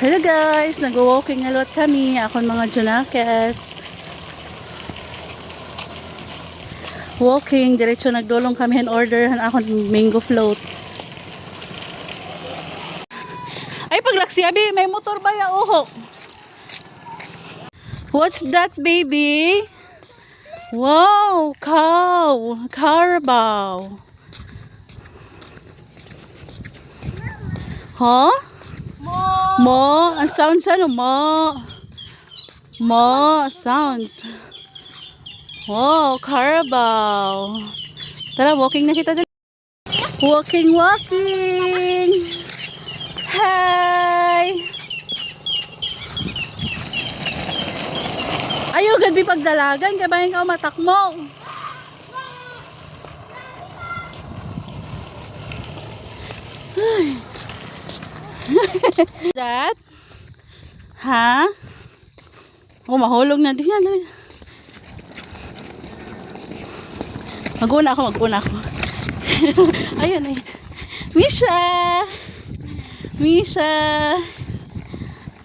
Hello guys, nag-walking a lot kami. Ako mga Junakes. Walking, diretso nagdulong kami in order ako mango float. Ay paglaksi abi, may motor ba ya uho? What's that baby? Wow, cow, carabao. Huh? Mo, ang sounds ano mo? Mo, sounds. Wow, carabao. Tara, walking na kita dali. Walking, walking. Hi. Ayaw gadi pagdalagan, kaya bayan ka matak mo. That? Ha? Oh, mahulog na din yan. Mag-una ako. Ayun eh. Misha! Misha!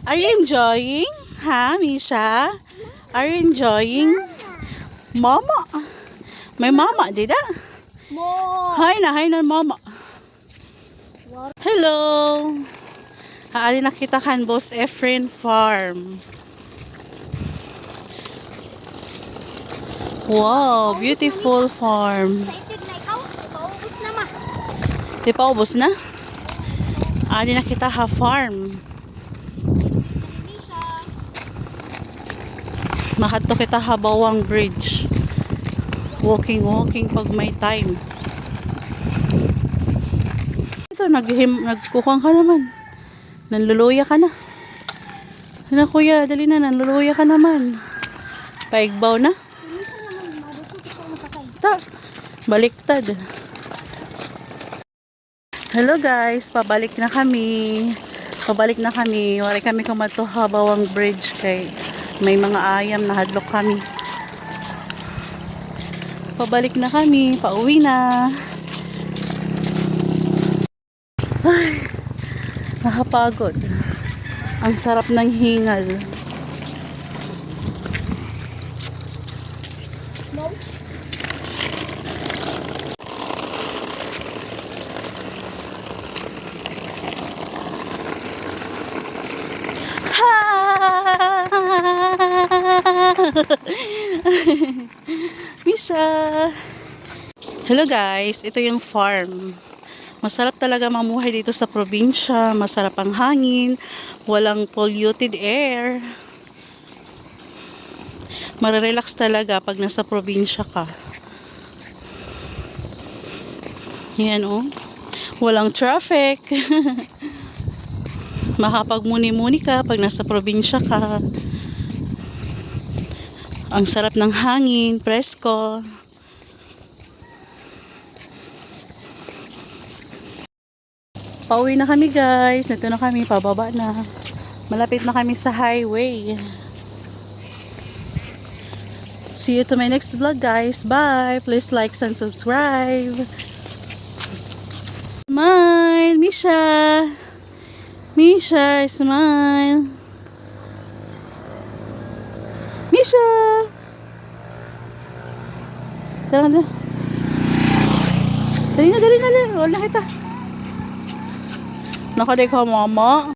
Are you enjoying? Ha, Misha? Are you enjoying? Mama! May mama, di da? Hi na mama. Hello! Haali nakita kan Boss Efren Farm. Wow, beautiful farm. Di pa ubos na? Haali nakita ha farm. Makato kita ha Bawang Bridge. Walking pag may time. Ito, nagkukuhan ka naman. Nanluluya ka na. Ano kuya, dali na, nanluluya ka naman. Paigbaw na. Ta, baliktad. Hello guys, pabalik na kami. Wari kami kumatuha Bawang Bridge kay may mga ayam na hadlok kami. Pabalik na kami, pauwi na. Ay, nakapagod. Ang sarap ng hingal. Misha! Hello guys, ito yung farm. Masarap talaga mamuhay dito sa probinsya. Masarap ang hangin. Walang polluted air. Marerelax talaga pag nasa probinsya ka. Yan oh. Walang traffic. Makapagmuni-muni ka pag nasa probinsya ka. Ang sarap ng hangin, presko. Pauwi na kami guys. Dito na kami, pababa na. Malapit na kami sa highway. See you to my next vlog guys. Bye. Please like and subscribe. Smile, Misha. Misha, smile. Misha. Tara na. Dali na. Wala kita. Nakaday ka mama.